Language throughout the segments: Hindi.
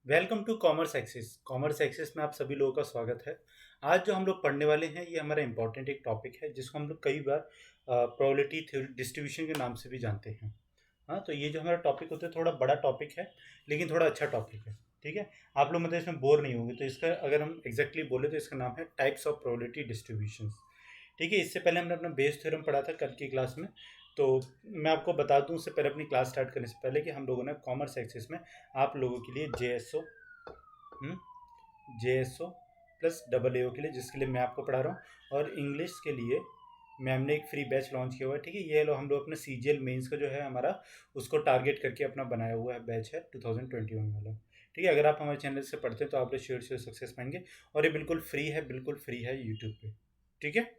वेलकम टू कॉमर्स एक्सेस में आप सभी लोगों का स्वागत है। आज जो हम लोग पढ़ने वाले हैं ये हमारा इम्पोर्टेंट एक टॉपिक है जिसको हम लोग कई बार प्रोबेबिलिटी थ्योरी डिस्ट्रीब्यूशन के नाम से भी जानते हैं। हाँ, तो ये जो हमारा टॉपिक होता है थोड़ा बड़ा टॉपिक है लेकिन थोड़ा अच्छा टॉपिक है। ठीक है, आप लोग मतलब इसमें बोर नहीं होंगे। तो इसका अगर हम एग्जैक्टली बोले तो इसका नाम है टाइप्स ऑफ प्रोबेबिलिटी डिस्ट्रीब्यूशन। ठीक है, इससे पहले हमने अपना बेस थ्योरम पढ़ा था कल की क्लास में। तो मैं आपको बता दूं उससे पहले, अपनी क्लास स्टार्ट करने से पहले, कि हम लोगों ने कॉमर्स एक्सेस में आप लोगों के लिए J S O plus double A O के लिए, जिसके लिए मैं आपको पढ़ा रहा हूँ, और इंग्लिश के लिए मैम ने एक फ्री बैच लॉन्च किया हुआ है। ठीक है, ये लो हम लोग अपने CGL मेंस का जो है हमारा, उसको टारगेट करके अपना बनाया हुआ है बैच है 2021 वाला। ठीक है, अगर आप हमारे चैनल से पढ़ते हैं तो आप लोग श्योर श्योर सक्सेस पाएंगे। और ये बिल्कुल फ्री है, बिल्कुल फ्री है यूट्यूब पे। ठीक है,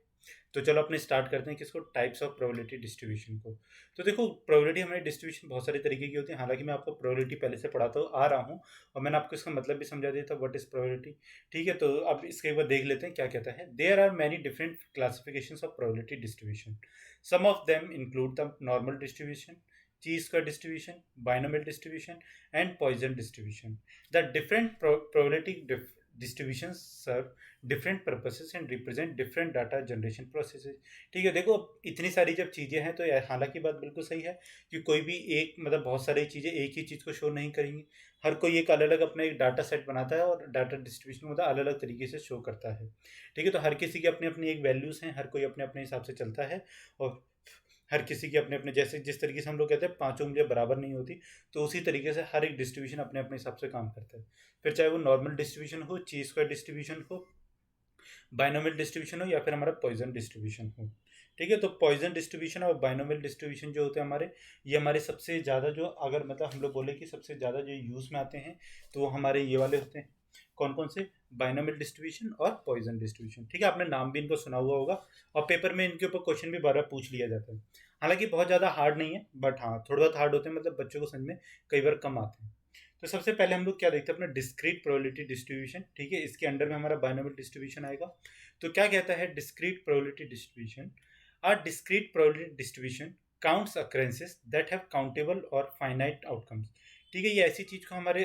तो चलो अपने स्टार्ट करते हैं किसको, टाइप्स ऑफ प्रोबेबिलिटी डिस्ट्रीब्यूशन को। तो देखो, प्रोबेबिलिटी हमारी डिस्ट्रीब्यूशन बहुत सारे तरीके की होती है। हालांकि मैं आपको प्रोबेबिलिटी पहले से पढ़ाता आ रहा हूँ और मैंने आपको इसका मतलब भी समझा दिया था, व्हाट इज प्रोबेबिलिटी। ठीक है, तो अब इसके एक बार देख लेते हैं क्या कहता है। There are many different classifications of probability distribution. Some of them include the normal distribution, chi square distribution, binomial distribution and poisson distribution. The different probability distributions serve different purposes and represent different data generation processes। ठीक है, देखो इतनी सारी जब चीज़ें हैं तो हालांकि बात बिल्कुल सही है कि कोई भी एक मतलब बहुत सारी चीज़ें एक ही चीज़ को शो नहीं करेंगी। हर कोई एक अलग अलग अपना एक डाटा सेट बनाता है और डाटा डिस्ट्रीब्यूशन मतलब अलग अलग तरीके से शो करता है। ठीक है, तो हर किसी की अपनी अपनी एक वैल्यूज़ हैं, हर कोई अपने अपने हिसाब से चलता है। और हर किसी के अपने अपने, जैसे जिस तरीके से हम लोग कहते हैं पांचों उंगलियां बराबर नहीं होती, तो उसी तरीके से हर एक डिस्ट्रीब्यूशन अपने अपने हिसाब से काम करता है। फिर चाहे वो नॉर्मल डिस्ट्रीब्यूशन हो, ची स्क्वायर डिस्ट्रीब्यूशन हो, बाइनोमियल डिस्ट्रीब्यूशन हो, या फिर हमारा पॉइजन डिस्ट्रीब्यूशन हो। ठीक है, तो पॉइजन डिस्ट्रीब्यूशन और बाइनोमियल डिस्ट्रीब्यूशन जो होते हैं हमारे, ये हमारे सबसे ज़्यादा जो, अगर मतलब हम लोग बोले कि सबसे ज़्यादा जो यूज़ में आते हैं, तो वो हमारे ये वाले होते हैं। कौन कौन से? बाइनोमियल डिस्ट्रीब्यूशन और पॉइजन डिस्ट्रीब्यूशन। ठीक है, आपने नाम भी इनको सुना हुआ होगा और पेपर में इनके ऊपर क्वेश्चन भी बार बार पूछ लिया जाता है। हालांकि बहुत ज़्यादा हार्ड नहीं है, बट हाँ थोड़ा बहुत हार्ड होते हैं, मतलब बच्चों को समझ में कई बार कम आते हैं। तो सबसे पहले हम लोग क्या देखते हैं, अपना डिस्क्रीट प्रोबेबिलिटी डिस्ट्रीब्यूशन। ठीक है, इसके अंडर में हमारा बाइनोमियल डिस्ट्रीब्यूशन आएगा। तो क्या कहता है discrete probability distribution? A discrete probability distribution counts occurrences that have countable or finite outcomes। ठीक है, ये ऐसी चीज को हमारे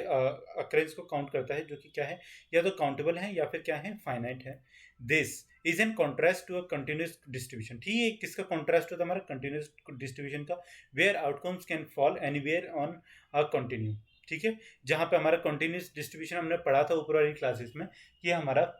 अक्रेंस को काउंट करता है जो कि क्या है, या तो काउंटेबल है या फिर क्या है, फाइनाइट है। This is in contrast to a continuous distribution. ठीक है, किसका कॉन्ट्रास्ट होता है? हमारा कंटिन्यूस डिस्ट्रीब्यूशन का। Where outcomes can fall anywhere on a continuum. ठीक है, जहां पे हमारा कंटिन्यूस डिस्ट्रीब्यूशन हमने पढ़ा था ऊपर वाली क्लासेस में, कि हमारा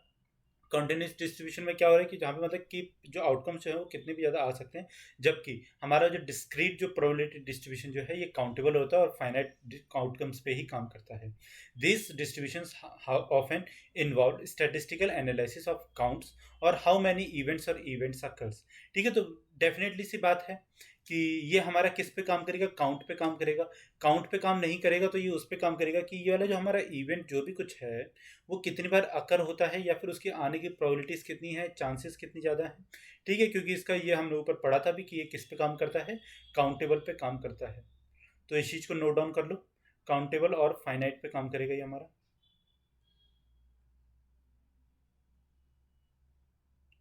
कंटिन्यूस डिस्ट्रीब्यूशन में क्या हो रहा है कि जहाँ पे मतलब कि जो आउटकम्स जो है वो कितने भी ज़्यादा आ सकते हैं, जबकि हमारा जो डिस्क्रीट जो प्रोबेबिलिटी डिस्ट्रीब्यूशन जो है ये काउंटेबल होता है और फाइनाइट आउटकम्स पे ही काम करता है। This distribution often involve statistical analysis of counts और हाउ मैनी इवेंट्स और इवेंट्स अकर्स। ठीक है, तो डेफिनेटली सी बात है कि ये हमारा किस पे काम करेगा, काउंट पे काम करेगा। काउंट पे काम नहीं करेगा तो ये उस पे काम करेगा कि ये वाला जो हमारा इवेंट जो भी कुछ है वो कितनी बार अकर होता है, या फिर उसके आने की प्रोबेबिलिटीज कितनी है, चांसेस कितनी ज़्यादा है। ठीक है, क्योंकि इसका ये हमने ऊपर पढ़ा था भी कि ये किस पे काम करता है, काउंटेबल पे काम करता है। तो इस चीज़ को नोट डाउन कर लो, काउंटेबल और फाइनाइट पे काम करेगा ये हमारा।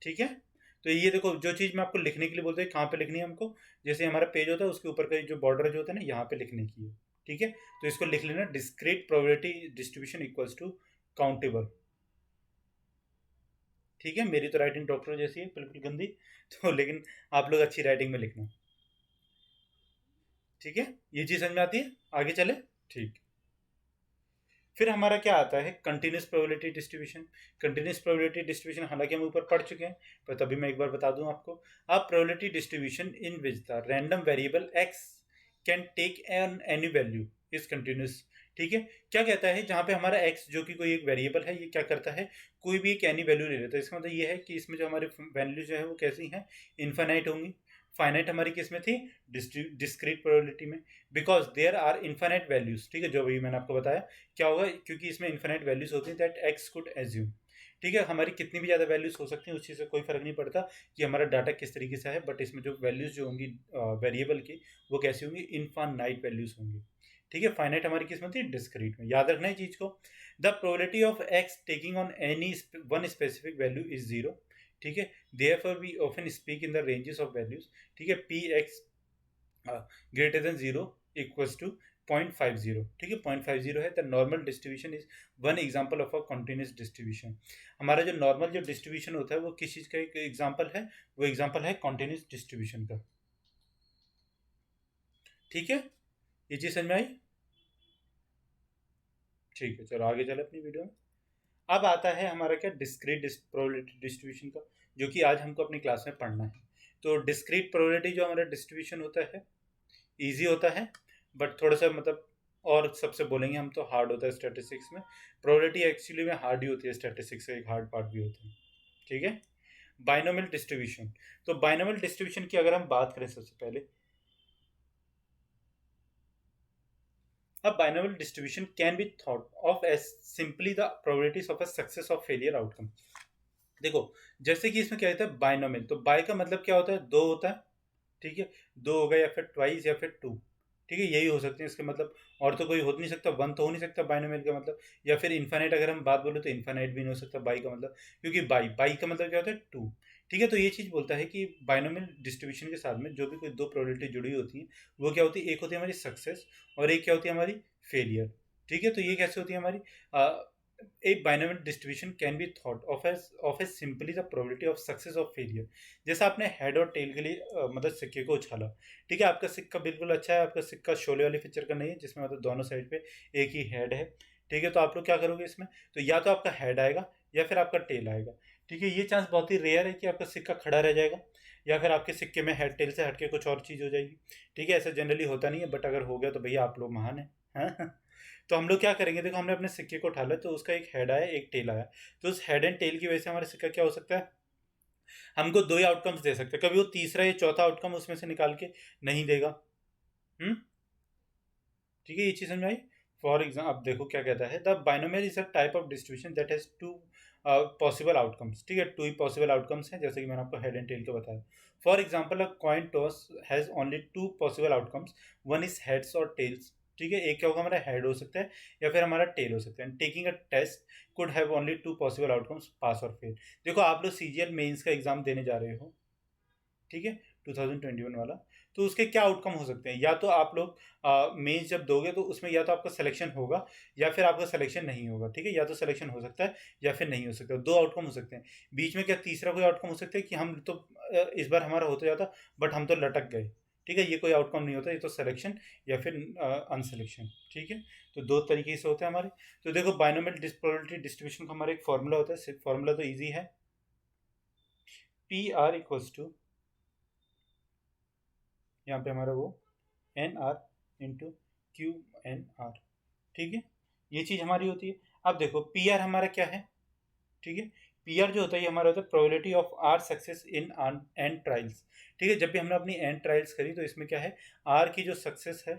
ठीक है, तो ये देखो जो चीज़ मैं आपको लिखने के लिए बोलते हैं, कहाँ पे लिखनी है हमको, जैसे हमारा पेज होता है उसके ऊपर का जो बॉर्डर जो होता है ना, यहाँ पे लिखने की है। ठीक है, तो इसको लिख लेना, discrete probability distribution equals to countable. ठीक है, मेरी तो राइटिंग डॉक्टर जैसी है, बिल्कुल गंदी। तो लेकिन आप लोग अच्छी राइटिंग में लिखना। ठीक है, ये चीज़ समझ में आती है, आगे चले। ठीक, फिर हमारा क्या आता है, continuous probability distribution. Continuous probability distribution हालांकि हम ऊपर पढ़ चुके हैं, पर तभी मैं एक बार बता दूं आपको। अब probability distribution in which the random variable X can take on any value is continuous. ठीक है, क्या कहता है, जहां पे हमारा एक्स जो कि कोई एक वेरिएबल है, ये क्या करता है, कोई भी एक एनी वैल्यू ले लेता है। इसका मतलब ये है कि इसमें जो हमारी वैल्यू जो है वो कैसी है, इन्फानाइट होंगी। फाइनाइट हमारी किस में थी, डिस्क्रीट प्रोबेबिलिटी में, because there are infinite values. ठीक है, जो अभी मैंने आपको बताया, क्या होगा, क्योंकि इसमें इन्फिनिट वैल्यूज होती हैं दैट एक्स कुड एज्यूम। ठीक है, हमारी कितनी भी ज़्यादा वैल्यूज हो सकती हैं, उस चीज़ से कोई फर्क नहीं पड़ता कि हमारा डाटा किस तरीके से है, बट इसमें जो वैल्यूज जो होंगी वेरिएबल की, वो कैसी होंगी, इनफानाइट वैल्यूज होंगी। ठीक है, फाइनाइट हमारी किस्मत थी डिस्क्रीट में, याद रखना है चीज़ को। The probability of X taking on any one specific value is zero. ठीक है, therefore we often speak in the ranges of values. ठीक है, P X greater than zero equals to 0.50, ठीक है, 0.50 है। The normal distribution is one example of a continuous distribution. हमारा जो नॉर्मल जो डिस्ट्रीब्यूशन होता है वो किस चीज़ का एक एग्जाम्पल है, वो एग्जाम्पल है कॉन्टिन्यूस डिस्ट्रीब्यूशन का। ठीक है, ये चीज़ समझ में आई? ठीक है, चलो आगे चले अपनी वीडियो में। अब आता है हमारा क्या, डिस्क्रीट प्रोबेबिलिटी डिस्ट्रीब्यूशन का, जो कि आज हमको अपनी क्लास में पढ़ना है। तो डिस्क्रीट प्रोबेबिलिटी जो हमारा डिस्ट्रीब्यूशन होता है ईजी होता है, बट थोड़ा सा मतलब और सबसे बोलेंगे हम तो हार्ड होता है स्टैटिस्टिक्स में। प्रोबेबिलिटी एक्चुअली में हार्ड ही होती है, स्टैटिस्टिक्स का एक हार्ड पार्ट भी होता है। ठीक है, बाइनोमियल डिस्ट्रीब्यूशन। तो बाइनोमियल डिस्ट्रीब्यूशन की अगर हम बात करें सबसे पहले, अब binomial distribution can be thought of as simply the probabilities of a success और फेलियर आउटकम। देखो, जैसे कि इसमें क्या होता है बाइनोमियल, तो बाय का मतलब क्या होता है, दो होता है, ठीक है, दो होगा या फिर ट्वाइस या फिर टू, ठीक है, यही हो सकते हैं इसके मतलब, और तो कोई हो नहीं सकता, वन तो हो नहीं सकता बाइनोमियल का मतलब, या फिर इन्फाइनाइट अगर हम बात बोले तो इन्फाइनाइट भी नहीं हो सकता बाई का मतलब, क्योंकि बाई बाई का मतलब क्या होता है टू। ठीक है, तो ये चीज़ बोलता है कि बाइनोमियल डिस्ट्रीब्यूशन के साथ में जो भी कोई दो प्रोबेबिलिटी जुड़ी होती हैं वो क्या होती है, एक होती है हमारी सक्सेस और एक क्या होती है हमारी फेलियर। ठीक है, तो ये कैसे होती है हमारी, a binomial distribution can be thought of as simply the probability of success or failure। जैसा आपने हेड और टेल के लिए मतलब सिक्के को उछाला, ठीक है, आपका सिक्का बिल्कुल अच्छा है, आपका सिक्का शोले वाली पिक्चर का नहीं है जिसमें मतलब दोनों साइड पे एक ही हेड है। ठीक है, तो आप लोग क्या करोगे इसमें, तो या तो आपका हेड आएगा या फिर आपका टेल आएगा। ठीक है, ये चांस बहुत ही रेयर है कि आपका सिक्का खड़ा रह जाएगा या फिर आपके सिक्के में हेड टेल से हटके कुछ और चीज़ हो जाएगी। ठीक है, ऐसा जनरली होता नहीं है, बट अगर हो गया तो भैया आप लोग महान हैं। हाँ? तो हम लोग क्या करेंगे, देखो हमने अपने सिक्के को उठा लिया तो उसका एक हेड आया एक टेल आया, तो उस हेड एंड टेल की वजह से हमारा सिक्का क्या हो सकता है, हमको दो ही आउटकम्स दे सकते हैं, कभी वो तीसरा या चौथा आउटकम उसमें से निकाल के नहीं देगा। हम्म, ठीक है, ये चीज़ समझ में आई। फॉर एग्जाम्पल अब देखो क्या कहता है, the binomial is a type of distribution that has two possible outcomes. ठीक है, टू ही पॉसिबल आउटकम्स हैं, जैसे कि मैंने आपको हेड एंड टेल को बताया। For example a coin toss has only two possible outcomes, one is heads और टेल्स। ठीक है, एक क्या होगा हमारा हेड हो सकता है या फिर हमारा टेल हो सकता है। Taking a test could have only two possible outcomes, pass और फेल। देखो आप लोग सीजीएल मेंस का एग्जाम देने जा रहे हो, ठीक है, 2021 वाला, तो उसके क्या आउटकम हो सकते हैं, या तो आप लोग मेंस जब दोगे तो उसमें या तो आपका सिलेक्शन होगा या फिर आपका सिलेक्शन नहीं होगा। ठीक है, या तो सिलेक्शन हो सकता है या फिर नहीं हो सकता, दो आउटकम हो सकते हैं। बीच में क्या तीसरा कोई आउटकम हो सकता है कि हम तो इस बार हमारा होता जाता बट हम तो लटक गए। ठीक है, ये कोई आउटकम नहीं होता, ये तो सिलेक्शन या फिर अनसिलेक्शन। ठीक है, तो दो तरीके से होते हैं हमारे। तो देखो बाइनोमियल प्रोबेबिलिटी डिस्ट्रीब्यूशन का हमारा एक फॉर्मूला होता है, फॉर्मूला तो ईजी है, पी आर इक्वल्स टू, यहाँ पे हमारा वो N R into Q N R. ठीक है, ये चीज़ हमारी होती है। अब देखो पी आर हमारा क्या है, ठीक है, पी आर जो होता है ये हमारा होता है probability of R success in N trials. ठीक है, जब भी हमने अपनी एंड ट्रायल्स करी तो इसमें क्या है, आर की जो सक्सेस है,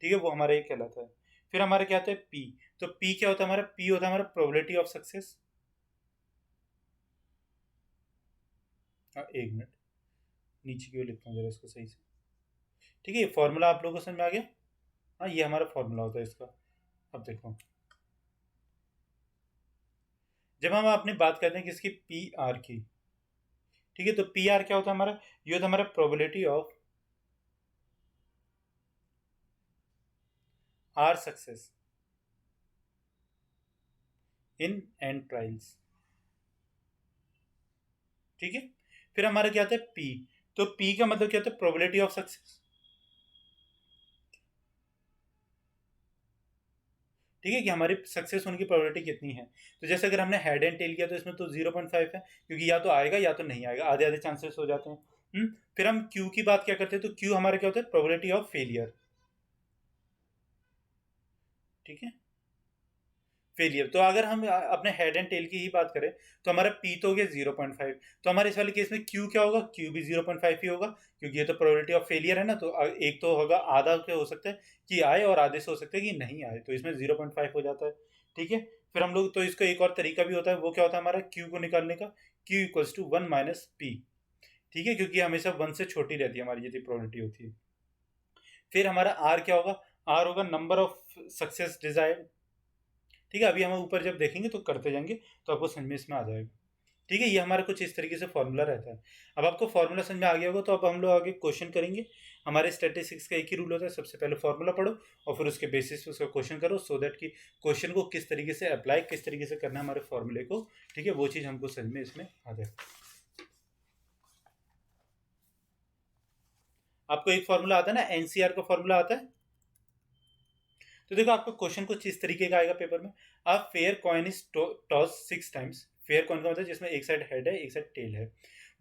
ठीक है, वो हमारा ये कहलाता है। फिर हमारा क्या होता है पी, तो पी क्या होता है हमारा, पी होता है हमारा प्रोबेबिलिटी ऑफ सक्सेस। एक मिनट, नीचे की ओर लिखता हूँ जरा इसको सही से। ठीक है, ये फॉर्मूला आप लोगों को समझ में आ गया। हाँ, ये हमारा फॉर्मूला होता है इसका। अब देखो, जब हम अपनी बात करते हैं किसकी, पी आर की, ठीक है, तो पी आर क्या होता है हमारा, ये होता है हमारा probability of R success in N trials. ठीक है, फिर हमारा क्या आता है पी, तो पी का मतलब क्या होता है प्रोबेबिलिटी ऑफ सक्सेस। ठीक है, कि हमारी सक्सेस होने की प्रोबेबिलिटी कितनी है। तो जैसे अगर हमने हेड एंड टेल किया तो इसमें तो 0.5 है, क्योंकि या तो आएगा या तो नहीं आएगा, आधे आधे चांसेस हो जाते हैं। फिर हम क्यू की बात क्या करते हैं, तो क्यू हमारा क्या होता है प्रोबेबिलिटी ऑफ फेलियर। ठीक है, फेलियर, तो अगर हम अपने हेड एंड टेल की ही बात करें तो हमारा पी तो हो गया 0.5, तो हमारे इस वाले केस में क्यू क्या होगा, क्यू भी 0.5 ही होगा, क्योंकि ये तो प्रोबेबिलिटी ऑफ फेलियर है ना, तो एक तो होगा आधा के हो सकता है कि आए और आधे से हो सकता है कि नहीं आए, तो इसमें 0.5 हो जाता है। ठीक है, फिर हम लोग तो इसको एक और तरीका भी होता है, वो क्या होता है हमारा क्यू को निकालने का, Q equals to 1 minus P. ठीक है, क्योंकि हमेशा 1 से छोटी रहती है हमारी जितनी प्रोबेबिलिटी होती है। फिर हमारा आर क्या होगा, आर होगा नंबर ऑफ सक्सेस डिजायर्ड। ठीक है, अभी हम ऊपर जब देखेंगे तो करते जाएंगे तो आपको समझ में इसमें आ जाएगा। ठीक है, ये हमारा कुछ इस तरीके से फॉर्मूला रहता है। अब आपको फॉर्मूला समझ में आ गया होगा, तो अब हम लोग आगे क्वेश्चन करेंगे। हमारे स्टैटिस्टिक्स का एक ही रूल होता है, सबसे पहले फॉर्मूला पढ़ो और फिर उसके बेसिस पे उसका क्वेश्चन करो, सो दैट कि क्वेश्चन को किस तरीके से अप्लाई, किस तरीके से करना है हमारे फॉर्मूले को, ठीक है, वो चीज़ हमको समझ में इसमें आ जाए। आपको एक फॉर्मूला आता है ना, एनसीआर का फॉर्मूला आता है। तो देखो, आपका क्वेश्चन कुछ इस तरीके का आएगा पेपर में। A fair coin is toss 6 times. Fair coin का मतलब जिसमें एक साइड हेड है, एक साइड टेल है।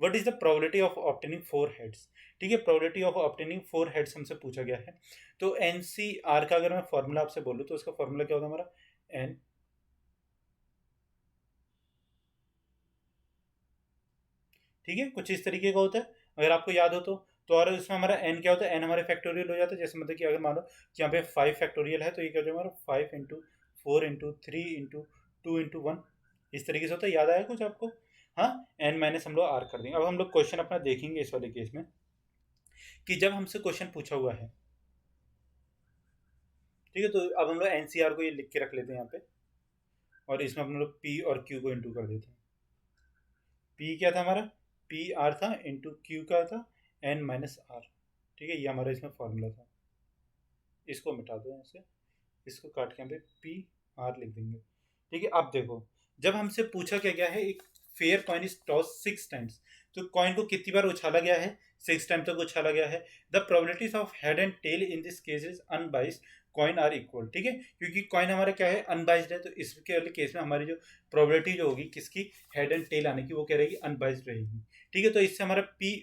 What is the probability of obtaining 4 heads. ठीक है, प्रोबेबिलिटी ऑफ ऑब्टेनिंग 4 हेड्स हमसे पूछा गया है। तो एनसीआर का अगर मैं फॉर्मूला आपसे बोलूँ तो उसका फॉर्मूला क्या होगा हमारा, एन, ठीक है, कुछ इस तरीके का होता है, अगर आपको याद हो तो और इसमें हमारा एन क्या होता है, एन हमारे फैक्टोरियल हो जाता है। जैसे मतलब कि अगर मानो कि यहाँ पे 5 फैक्टोरियल है, तो ये क्या हो जाएगा हमारा 5 × 4 × 3 × 2 × 1, इस तरीके से होता है। याद आया कुछ आपको? हाँ, एन माइनस हम लोग आर कर देंगे। अब हम लोग क्वेश्चन अपना देखेंगे इस वाले केस में, कि जब हमसे क्वेश्चन पूछा हुआ है, ठीक है, तो अब हम लोग एनसीआर को ये लिख के रख लेते हैं यहाँ पे, और इसमें हम लोग पी और क्यू को इंटू कर देते हैं। पी क्या था हमारा, पी आर था, इंटू क्यू का था एन माइनस आर। ठीक है, ये हमारा इसमें फॉर्मूला था। इसको मिटा दो यहाँ से, इसको काट के यहाँ पे पी आर लिख देंगे। ठीक है, अब देखो, जब हमसे पूछा क्या गया है, एक fair coin is toss 6 times, तो कॉइन को कितनी बार उछाला गया है, 6 टाइम तक उछाला गया है। The probabilities of head and tail in this case is unbiased coin are equal. ठीक है, क्योंकि कॉइन हमारा क्या है, अनबाइस्ड है, तो इसके वाले केस में हमारी जो प्रोबेबिलिटी जो होगी किसकी, हेड एंड टेल आने की, वो क्या रहेगी, अनबाइस्ड रहेगी। ठीक है, तो इससे हमारा पी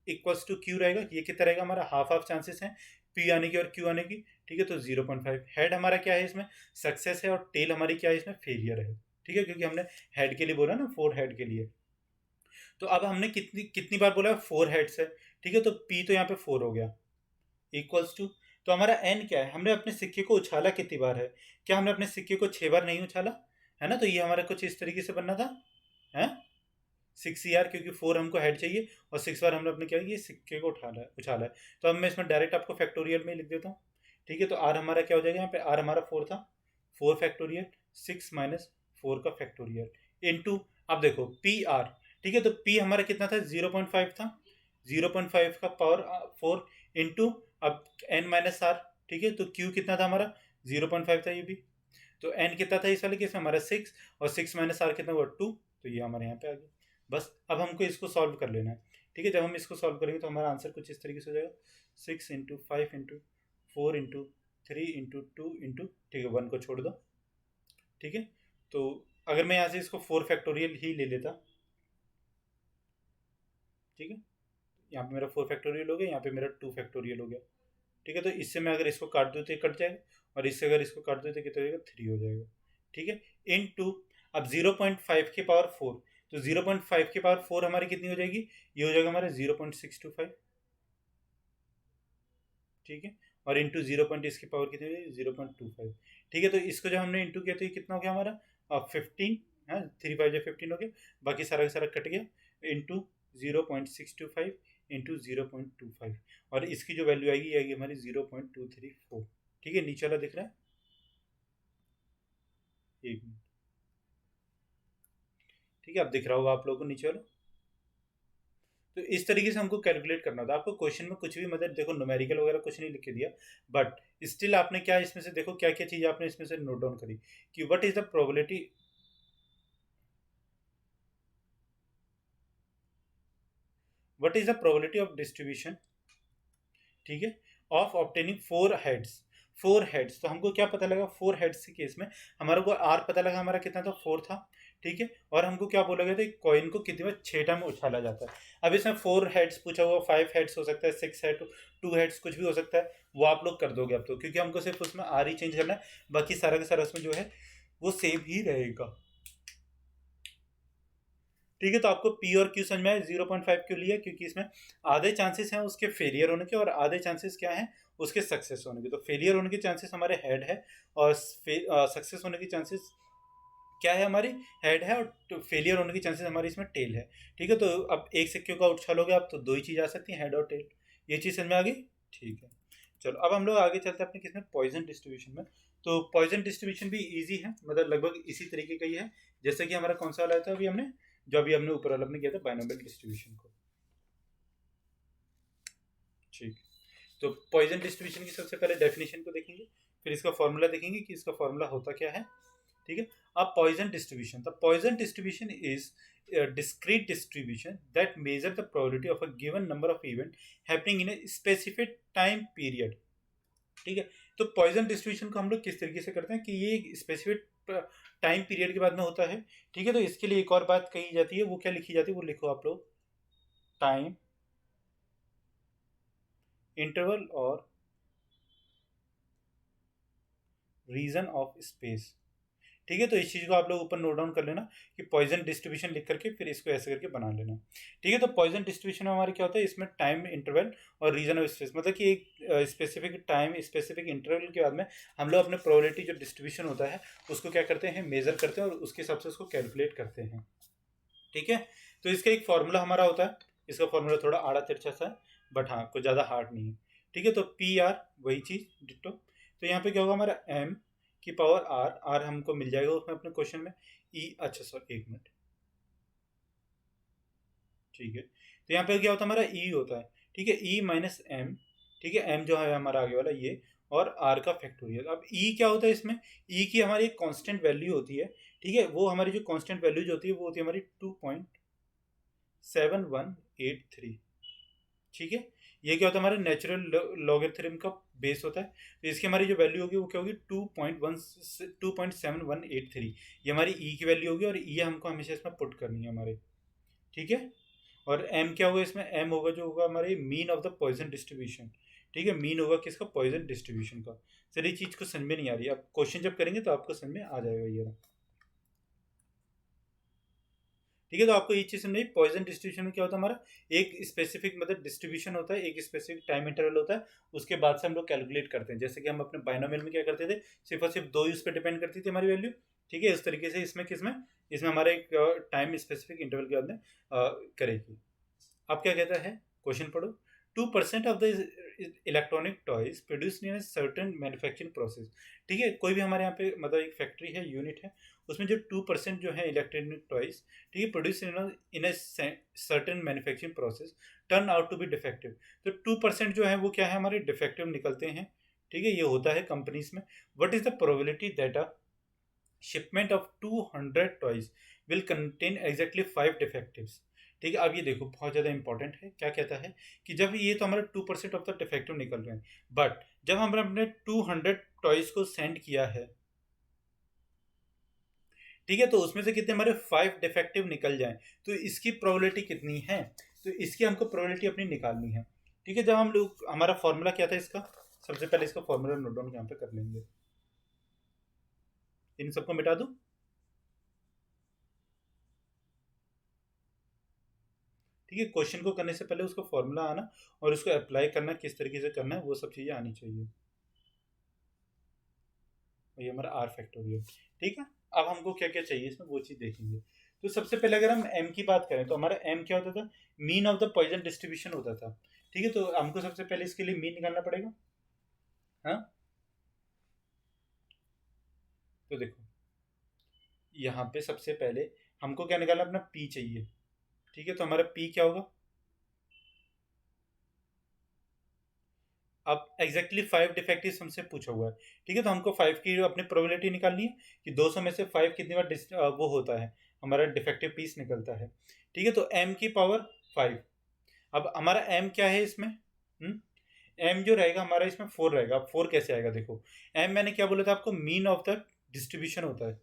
इक्वल्स टू क्यू रहेगा। ये कितना रहेगा हमारा, हाफ हाफ चांसेस हैं पी आने की और क्यू आने की। ठीक है, तो 0.5। हेड हमारा क्या है इसमें, सक्सेस है, और टेल हमारी क्या है इसमें, फेलियर है। ठीक है, क्योंकि हमने हेड के लिए बोला ना, 4 हेड के लिए। तो अब हमने कितनी कितनी बार बोला, 4 हेड्स है। ठीक है, तो पी तो यहाँ पे 4 हो गया, इक्वल्स टू, तो हमारा एन क्या है, हमने अपने सिक्के को उछाला कितनी बार है, क्या हमने अपने सिक्के को 6 बार नहीं उछाला है ना। तो ये हमारा कुछ इस तरीके से बनना था, है 6 क्योंकि 4 हमको हेड चाहिए, और 6 बार हमने अपने क्या ये सिक्के को उछाला है। तो अब मैं इसमें डायरेक्ट आपको फैक्टोरियल में लिख देता हूँ। ठीक है, तो आर हमारा क्या हो जाएगा, यहाँ पे आर हमारा 4 था, 4 फैक्टोरियल, 6 माइनस 4 का फैक्टोरियल इनटू, अब देखो पी आर। ठीक है, तो पी हमारा कितना था, 0.5 था, 0.5 का पावर 4 इंटू, अब एन माइनस आर। ठीक है, तो क्यू कितना था हमारा, 0.5 था ये भी। तो एन कितना था इस वाले केस में हमारा 6, और 6 माइनस आर कितना हुआ 2, तो ये हमारे यहाँ पे आ गया। बस अब हमको इसको सॉल्व कर लेना है। ठीक है, जब हम इसको सॉल्व करेंगे तो हमारा आंसर कुछ इस तरीके से हो जाएगा, 6 × 5 × 4 × 2 × ठीक है, 1 को छोड़ दो। ठीक है, तो अगर मैं यहाँ से इसको 4 फैक्टोरियल ही ले लेता, ठीक है, यहाँ पे मेरा 4 फैक्टोरियल हो गया, यहाँ पे मेरा 2 फैक्टोरियल हो गया। ठीक है, तो इससे मैं अगर इसको काट दूँ तो ये कट जाएगा, और इससे अगर इसको काट दूँ तो कितना हो जाएगा, 3 हो जाएगा। ठीक है, इन टू, अब 0.5 की पावर 4, तो 0.5 की पावर 4 हमारी कितनी हो जाएगी, ये हो जाएगा हमारा 0.625। ठीक है, और इंटू 0. इसकी पावर कितनी हो जाएगी, 0.25। ठीक है, तो इसको जब हमने इंटू किया तो ये कितना हो गया हमारा, 15, हाँ 3 5 15 हो गया, बाकी सारा का सारा कट गया, इंटू 0.625 इंटू 0.25, और इसकी जो वैल्यू आएगी आएगी हमारी 0.234। ठीक है, नीचे वाला दिख रहा है, एक मिनट। ठीक है, अब दिख रहा होगा आप लोगों को नीचे वाला। तो इस तरीके से हमको कैलकुलेट करना था। आपको क्वेश्चन में कुछ भी मतलब देखो, न्यूमेरिकल वगैरह कुछ नहीं लिख के दिया, बट स्टिल आपने क्या इसमें से देखो, क्या क्या चीज़ आपने इसमें से नोट डाउन करी, कि what is the probability, what is the probability of distribution, ठीक है, ऑफ ऑब्टेनिंग 4 हेड्स। 4 हेड्स, तो हमको क्या पता लगा, 4 हेड्स के केस में हमारे को आर पता लगा हमारा कितना था, 4 था। ठीक है, और हमको क्या बोला गया था, कॉइन को कितनी बार 6 टाइम उछाला जाता है। अब इसमें 4 हेड्स पूछा हुआ, 5 हेड्स हो सकता है, 6 हेड, 2 हेड्स, कुछ भी हो सकता है, वो आप लोग कर दोगे अब तो, क्योंकि हमको सिर्फ उसमें आर ही चेंज करना है, बाकी सारा का सारा उसमें जो है वो सेम ही रहेगा। ठीक है, तो आपको पी और क्यू समझ में आया, 0.5 क्यों लिया, क्योंकि इसमें आधे चांसेस हैं उसके फेलियर होने के, और आधे चांसेस क्या हैं उसके सक्सेस होने के। तो फेलियर होने के चांसेस हमारे हेड है, और सक्सेस होने की चांसेस क्या है, हमारी हेड है, और फेलियर होने की चांसेस हमारी इसमें टेल है। ठीक है, तो अब एक सिक्के का उछालोगे आप तो 2 ही चीज़ आ सकती हैं, हेड और टेल। ये चीज़ समझ में आ गई। ठीक है, चलो अब हम लोग आगे चलते हैं अपने किसमें, पॉइजन डिस्ट्रीब्यूशन में। तो पॉइजन डिस्ट्रीब्यूशन भी ईजी है, मतलब लगभग इसी तरीके का ही है, जैसे कि हमारा कौन सा वाला था अभी हमने जो अभी हमने ऊपर वाला किया था बाइनोमियल डिस्ट्रीब्यूशन को। ठीक, तो पॉइजन डिस्ट्रीब्यूशन की सबसे पहले डेफिनेशन को देखेंगे, फिर इसका फॉर्मूला देखेंगे कि इसका फॉर्मूला होता क्या है। ठीक है, अब poison distribution, the Poisson distribution is discrete distribution that measure the probability of a given number of event happening in a specific time period। ठीक है, तो पॉइजन डिस्ट्रीब्यूशन को हम लोग किस तरीके से करते हैं कि ये एक स्पेसिफिक टाइम पीरियड के बाद में होता है। ठीक है, तो इसके लिए एक और बात कही जाती है, वो क्या लिखी जाती है, वो लिखो आप लोग, टाइम इंटरवल और रीजन ऑफ स्पेस। ठीक है, तो इस चीज़ को आप लोग ऊपर नोट डाउन कर लेना कि पॉइजन डिस्ट्रीब्यूशन लिख करके फिर इसको ऐसे करके बना लेना। ठीक है, तो पॉइजन डिस्ट्रीब्यूशन में हमारे क्या होता है, इसमें टाइम इंटरवल और रीजन ऑफ स्पेस, मतलब कि एक स्पेसिफिक टाइम स्पेसिफिक इंटरवल के बाद में हम लोग अपने प्रोबेबिलिटी जो डिस्ट्रीब्यूशन होता है उसको क्या करते हैं, मेजर करते हैं और उसके हिसाब से उसको कैलकुलेट करते हैं। ठीक है, तो इसका एक फॉर्मूला हमारा होता है, इसका फॉर्मूला थोड़ा आड़ा तिरछा सा है बट हाँ कुछ ज़्यादा हार्ड नहीं है। ठीक है, तो पी आर वही चीज़ डिट्टो, तो यहाँ पे क्या होगा हमारा एम की पावर आर, आर हमको मिल जाएगा उसमें अपने क्वेश्चन में ई, अच्छा सॉरी एक मिनट। ठीक है, तो यहाँ पे क्या होता है हमारा ई होता है। ठीक है, ई माइनस एम, ठीक है, एम जो है हमारा आगे वाला ये, और आर का फैक्टोरियल। अब ई क्या होता है इसमें, ई की हमारी एक कांस्टेंट वैल्यू होती है। ठीक है, वो हमारी जो कांस्टेंट वैल्यू जो होती है वो होती है हमारी 2.7183। ठीक है, ये क्या होता है हमारे नेचुरल लॉगरिथम का बेस होता है, तो इसकी हमारी जो वैल्यू होगी वो क्या होगी 2.7183, ये हमारी ई की वैल्यू होगी और ये हमको हमेशा इसमें पुट करनी है हमारे। ठीक है, और एम क्या होगा इसमें, एम होगा जो होगा हमारे mean of the Poisson distribution. ठीक है, मीन होगा किसका, पॉइजन डिस्ट्रीब्यूशन का। सर ये चीज़ को समझ में नहीं आ रही, आप क्वेश्चन जब करेंगे तो आपको समझ में आ जाएगा ये। ठीक है, तो आपको ये चीज़ समझिए, पॉइजन डिस्ट्रीब्यूशन में क्या होता है हमारा, एक स्पेसिफिक मतलब डिस्ट्रीब्यूशन होता है, एक स्पेसिफिक टाइम इंटरवल होता है, उसके बाद से हम लोग कैलकुलेट करते हैं। जैसे कि हम अपने बाइनोमियल में क्या करते थे, सिर्फ और सिर्फ दो यूज पे डिपेंड करती थी हमारी वैल्यू। ठीक है, इस तरीके से इसमें किसमें, इसमें हमारा एक टाइम स्पेसिफिक इंटरवल के बाद में करेगी। अब क्या कहता है, क्वेश्चन पढ़ो। 2% of the electronic toys produce in certain manufacturing process. ठीक है, कोई भी हमारे यहाँ पे मतलब एक फैक्ट्री है, यूनिट है, उसमें जो 2% जो है इलेक्ट्रॉनिक टॉयज, ठीक है, produce in a certain manufacturing process turn out to be defective. तो 2% जो है वो क्या है, हमारे डिफेक्टिव निकलते हैं। ठीक है, ये होता है कंपनीज में। What is the probability that a shipment of 200 toys will contain exactly 5 डिफेक्टिव्स। ठीक है, अब ये देखो बहुत ज़्यादा इंपॉर्टेंट है, क्या कहता है कि जब ये तो हमारा 2% ऑफ द डिफेक्टिव निकल रहे हैं, बट जब हमने अपने 200 टॉयज को सेंड किया है, ठीक है, तो उसमें से कितने हमारे 5 डिफेक्टिव निकल जाएं, तो इसकी प्रोबेबिलिटी कितनी है, तो इसकी हमको प्रोबेबिलिटी अपनी निकालनी है। ठीक है, जब हम लोग, हमारा फॉर्मूला क्या था इसका, सबसे पहले इसका फॉर्मूला नोट डाउन यहाँ पे कर लेंगे, इन सबको मिटा दूं। ठीक है, क्वेश्चन को करने से पहले उसका फॉर्मूला आना और उसको अप्लाई करना किस तरीके से करना है वो सब चीज़ें आनी चाहिए। और ये हमारा आर फैक्टोरियल। ठीक है, अब हमको क्या क्या चाहिए इसमें वो चीज़ देखेंगे। तो सबसे पहले अगर हम एम की बात करें तो हमारा एम क्या होता था, mean of the Poisson distribution होता था। ठीक है, तो हमको सबसे पहले इसके लिए मीन निकालना पड़ेगा। हाँ, तो देखो यहाँ पे सबसे पहले हमको क्या निकालना, अपना पी चाहिए। ठीक है, तो हमारा पी क्या होगा, अब एग्जैक्टली 5 डिफेक्टिव हमसे पूछा हुआ है। ठीक है, तो हमको 5 की अपनी प्रोबेबिलिटी निकालनी है कि 200 में से 5 कितनी बार वो होता है, हमारा डिफेक्टिव पीस निकलता है। ठीक है, तो m की पावर 5। अब हमारा m क्या है इसमें, m जो रहेगा हमारा इसमें 4 रहेगा। अब 4 कैसे आएगा, देखो m मैंने क्या बोला था आपको, मीन ऑफ द डिस्ट्रीब्यूशन होता है।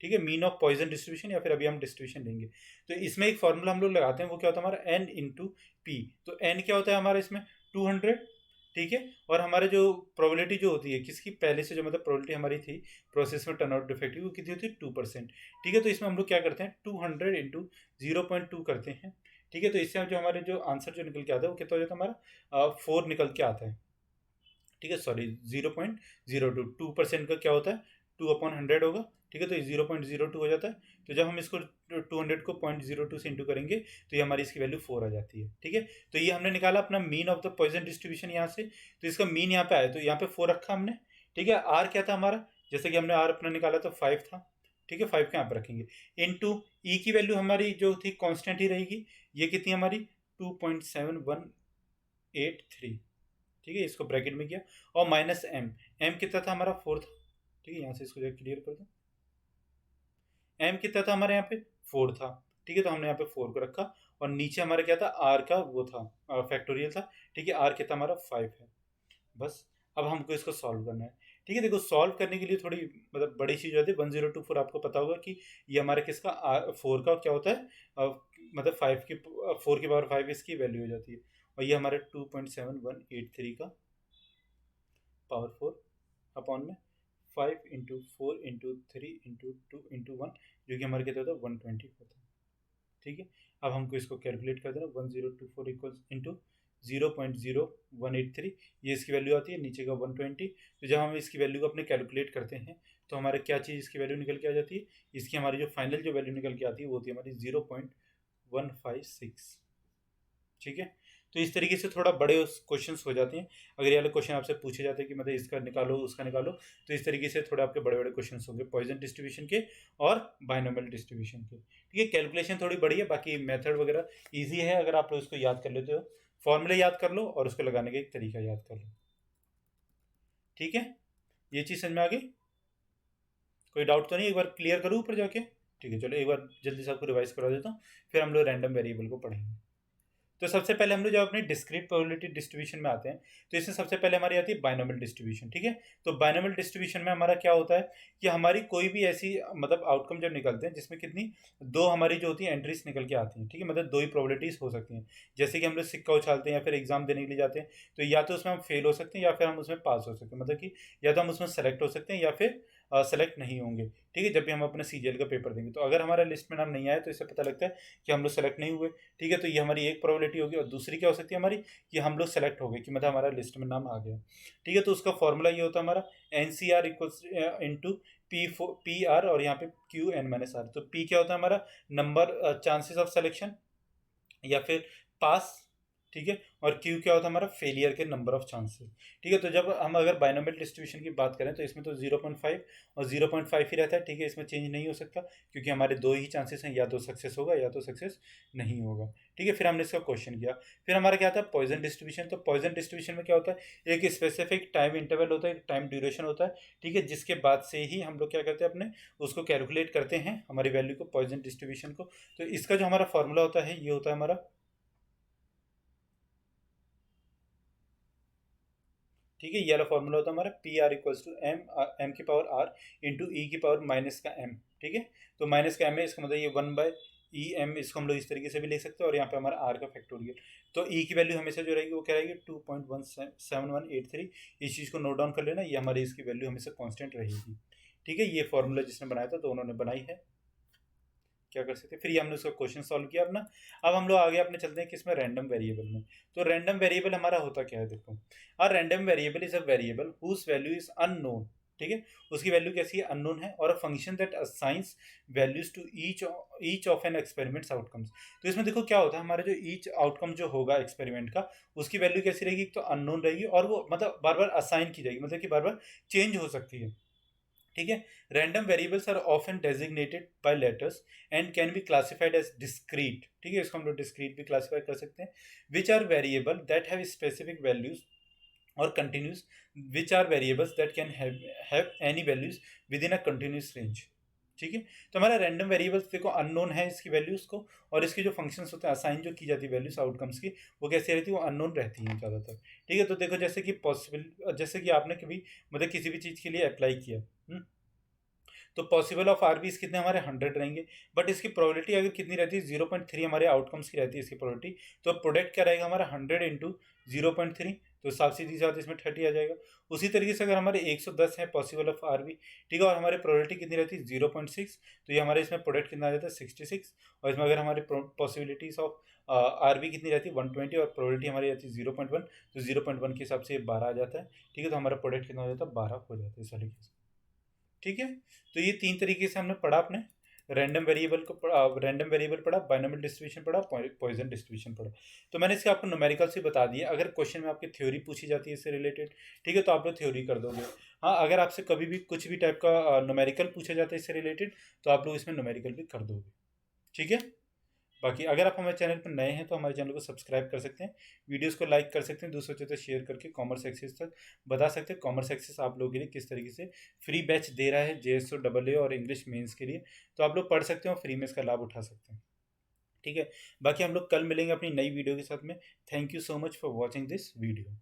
ठीक है, मीन ऑफ पॉइजन डिस्ट्रीब्यूशन, या फिर अभी हम डिस्ट्रीब्यूशन लेंगे। तो इसमें एक फॉर्मूला हम लोग लगाते हैं, वो क्या होता है हमारा n इंटू पी। तो n क्या होता है हमारा इसमें 200। ठीक है, और हमारे जो प्रोबेबिलिटी जो होती है किसकी, पहले से जो मतलब प्रोबेबिलिटी हमारी थी प्रोसेस में टर्न आउट डिफेक्टिव, वो कितनी होती है 2%। ठीक है, तो इसमें हम लोग क्या करते हैं 200 इंटू 0.2 करते हैं। ठीक है, तो इससे जो हमारे जो आंसर जो निकल के आता है वो कितना हो जाता है हमारा 4 निकल के आता है। ठीक है, सॉरी 0.02, 2% का क्या होता है 2/100 होगा। ठीक है, तो 0.02 हो जाता है। तो जब हम इसको 200 को 0.02 से इंटू करेंगे तो ये हमारी इसकी वैल्यू 4 आ जाती है। ठीक है, तो ये हमने निकाला अपना mean of the Poisson distribution यहाँ से, तो इसका मीन यहाँ पे आया तो यहाँ पे 4 रखा हमने। ठीक है, आर क्या था हमारा, जैसे कि हमने आर अपना निकाला तो 5 था। ठीक है, 5 को यहाँ पर रखेंगे, इनटू ई की वैल्यू हमारी जो थी कांस्टेंट ही रहेगी, ये कितनी हमारी 2.7183, ठीक है, इसको ब्रैकेट में किया, और माइनस एम, एम कितना था हमारा 4 था, ठीक है, यहाँ से इसको क्लियर कर दो, एम कितना था हमारे यहाँ पे 4 था, ठीक है, तो हमने यहाँ पे 4 को रखा, और नीचे हमारा क्या था आर का वो था फैक्टोरियल था, ठीक है, आर कितना हमारा 5 है, बस। अब हमको इसको सॉल्व करना है, ठीक है, देखो सॉल्व करने के लिए थोड़ी मतलब बड़ी चीज़ होती है, 1024 आपको पता होगा कि ये हमारे किसका 4 का क्या होता है, मतलब 5 की 4 की पावर 5 इसकी वैल्यू हो जाती है, और ये हमारे 2.7183 का पावर 4 अपॉन में 5 × 4 × 3 × 2 × 1, जो कि हमारे कितना होता है 120 होता है, ठीक है। अब हमको इसको कैलकुलेट कर देना, 1024 इक्वल्स इंटू 0.0183, ये इसकी वैल्यू आती है, नीचे का 120, तो जब हम इसकी वैल्यू को अपने कैलकुलेट करते हैं तो हमारे क्या चीज़ इसकी वैल्यू निकल के आ जाती है, इसकी हमारी जो फाइनल जो वैल्यू निकल के आती है वो होती है हमारी 0.156, ठीक है। तो इस तरीके से थोड़ा बड़े क्वेश्चंस हो जाते हैं, अगर ये वाले क्वेश्चन आपसे पूछे जाते हैं कि मतलब इसका निकालो उसका निकालो, तो इस तरीके से थोड़े आपके बड़े बड़े क्वेश्चंस होंगे पॉइजन डिस्ट्रीब्यूशन के और बाइनोमियल डिस्ट्रीब्यूशन के, ठीक है। कैलकुलेशन थोड़ी बड़ी है, बाकी मेथड वगैरह ईजी है, अगर आप लोग इसको याद कर लेते हो, फॉर्मूले याद कर लो और उसको लगाने का एक तरीका याद कर लो, ठीक है। ये चीज़ समझ में आ गई, कोई डाउट तो नहीं, एक बार क्लियर करूँ ऊपर जाके, ठीक है, चलो एक बार जल्दी से आपको रिवाइज करा देता हूँ, फिर हम लोग रैंडम वेरिएबल को पढ़ेंगे। तो सबसे पहले हम लोग जब अपने डिस्क्रीट प्रोबेबिलिटी डिस्ट्रीब्यूशन में आते हैं, तो इसमें सबसे पहले हमारी आती है बाइनोमियल डिस्ट्रीब्यूशन, ठीक है। तो बाइनोमियल डिस्ट्रीब्यूशन में हमारा क्या होता है कि हमारी कोई भी ऐसी मतलब आउटकम जब निकलते हैं जिसमें कितनी दो हमारी जो होती है एंट्रीज निकल के आती हैं, ठीक है, मतलब दो ही प्रोबेबिलिटीज हो सकती हैं, जैसे कि हम लोग सिक्का उछालते हैं या फिर एग्जाम देने के लिए जाते हैं, तो या तो उसमें हम फेल हो सकते हैं या फिर हम उसमें पास हो सकते हैं, मतलब कि या तो हम उसमें सेलेक्ट हो सकते हैं या फिर सेलेक्ट नहीं होंगे, ठीक है, जब भी हम अपने सीजीएल का पेपर देंगे। तो अगर हमारा लिस्ट में नाम नहीं आया तो इससे पता लगता है कि हम लोग सेलेक्ट नहीं हुए, ठीक है, तो ये हमारी एक प्रोबेबिलिटी होगी, और दूसरी क्या हो सकती है हमारी कि हम लोग सेलेक्ट हो गए, कि मतलब हमारा लिस्ट में नाम आ गया, ठीक है। तो उसका फॉर्मूला ये होता है हमारा NCR equals into P R, और यहाँ पे QN-R। तो पी क्या होता है हमारा नंबर चांसेस ऑफ सिलेक्शन या फिर पास, ठीक है, और क्यू क्या होता है हमारा फेलियर के नंबर ऑफ चांसेस, ठीक है। तो जब हम अगर बाइनोमियल डिस्ट्रीब्यूशन की बात करें तो इसमें तो 0.5 और 0.5 ही रहता है, ठीक है, इसमें चेंज नहीं हो सकता, क्योंकि हमारे दो ही चांसेस हैं, या तो सक्सेस होगा या तो सक्सेस नहीं होगा, ठीक है। फिर हमने इसका क्वेश्चन किया, फिर हमारा क्या था पॉइजन डिस्ट्रीब्यूशन। तो पॉइजन डिस्ट्रीब्यूशन में क्या होता है, एक स्पेसिफिक टाइम इंटरवल होता है, एक टाइम ड्यूरेशन होता है, ठीक है, जिसके बाद से ही हम लोग क्या करते हैं अपने उसको कैलकुलेट करते हैं हमारी वैल्यू को, पॉइजन डिस्ट्रीब्यूशन को। तो इसका जो हमारा फॉर्मूला होता है ये होता है हमारा, ठीक है, ये वाला फॉर्मूला होता है हमारा P R equals to M की पावर आर इंटू ई की पावर माइनस का एम, ठीक है। तो माइनस का एम है, इसका मतलब ये 1/E_m, इसको हम लोग इस तरीके से भी ले सकते हैं, और यहाँ पे हमारा आर का फैक्टोरियल। तो ई की वैल्यू हमेशा जो रहेगी वो क्या रहेगी 2.17183, इस चीज़ को नोट डाउन कर लेना, ये हमारी इसकी वैल्यू हमेशा कॉन्स्टेंट रहेगी, ठीक है। ये फॉर्मूला जिसने बनाया था तो उन्होंने बनाई है, क्या कर सकते हैं। फिर ये हमने उसका क्वेश्चन सॉल्व किया अपना। अब हम लोग आगे अपने चलते हैं किसमें रैंडम वेरिएबल में। तो रैंडम वेरिएबल हमारा होता क्या है, देखो, a random variable is a variable whose value is unknown, ठीक है, उसकी वैल्यू कैसी है अननोन है, और a function that assigns values to each of an experiment's outcomes. तो इसमें देखो क्या होता है, हमारा जो ईच आउटकम जो होगा एक्सपेरिमेंट का, उसकी वैल्यू कैसी रहेगी, तो अननोन रहेगी, और वो मतलब बार बार असाइन की जाएगी, मतलब कि बार बार चेंज हो सकती है, ठीक है। Random variables are often designated by letters and can be classified as discrete, ठीक है, इसको हम लोग डिस्क्रीट भी क्लासिफाई कर सकते हैं। Which are variable that have specific values और continuous, which are variables that can have any values within a continuous range, ठीक है। तो हमारा रैंडम वेरिएबल्स देखो अननोन है इसकी वैल्यूज को, और इसके जो फंक्शंस होते हैं असाइन जो की जाती है वैल्यूज आउटकम्स की, वो कैसी रहती है, वो अननोन रहती हैं ज़्यादातर, ठीक है। तो देखो जैसे कि पॉसिबल, जैसे कि आपने कभी मतलब किसी भी चीज़ के लिए अप्लाई किया, तो पॉसिबल ऑफ आर बी कितने हमारे 100 रहेंगे, बट इसकी प्रोबेबिलिटी अगर कितनी रहती है 0.3 हमारे आउटकम्स की रहती है इसकी प्रोबेबिलिटी, तो प्रोडक्ट क्या रहेगा हमारा 100 इंटू 0.3, तो साफ सीधी बात इसमें 30 आ जाएगा। उसी तरीके से अगर हमारे 110 है पॉसिबल ऑफ आर बी, ठीक है, और हमारी प्रोबेबिलिटी कितनी रहती है 0.6, तो ये हमारे इसमें प्रोडक्ट कितना आ जाता है 66, और इसमें अगर हमारी पॉसिबिलिटीज ऑफ आर बी कितनी रहती है 120, और प्रोबेबिलिटी हमारी रहती है 0.1, तो 0.1 के हिसाब से ये 12 आ जाता है, ठीक है। तो हमारा प्रोडक्ट कितना हो जाता है 12 हो जाता है इस तरीके से, ठीक है। तो ये तीन तरीके से हमने पढ़ा अपने रैंडम वेरिएबल पढ़ा, बाइनोमियल डिस्ट्रीब्यूशन पढ़ा, पॉइजन डिस्ट्रीब्यूशन पढ़ा। तो मैंने इसके आपको न्यूमेरिकल से बता दिया। अगर क्वेश्चन में आपकी थ्योरी पूछी जाती है इससे रिलेटेड, ठीक है, तो आप लोग थ्योरी कर दोगे। हाँ, अगर आपसे कभी भी कुछ भी टाइप का न्यूमेरिकल पूछा जाता है इससे रिलेटेड, तो आप लोग इसमें न्यूमेरिकल भी कर दोगे। ठीक है। बाकी अगर आप हमारे चैनल पर नए हैं तो हमारे चैनल को सब्सक्राइब कर सकते हैं, वीडियोस को लाइक कर सकते हैं, दूसरों के साथ शेयर करके कॉमर्स एक्सेस तक बता सकते हैं कॉमर्स एक्सेस आप लोगों के लिए किस तरीके से फ्री बैच दे रहा है JSO AA और इंग्लिश मेंस के लिए। तो आप लोग पढ़ सकते हैं और फ्री में इसका लाभ उठा सकते हैं। ठीक है। बाकी हम लोग कल मिलेंगे अपनी नई वीडियो के साथ में। Thank you so much for watching this video.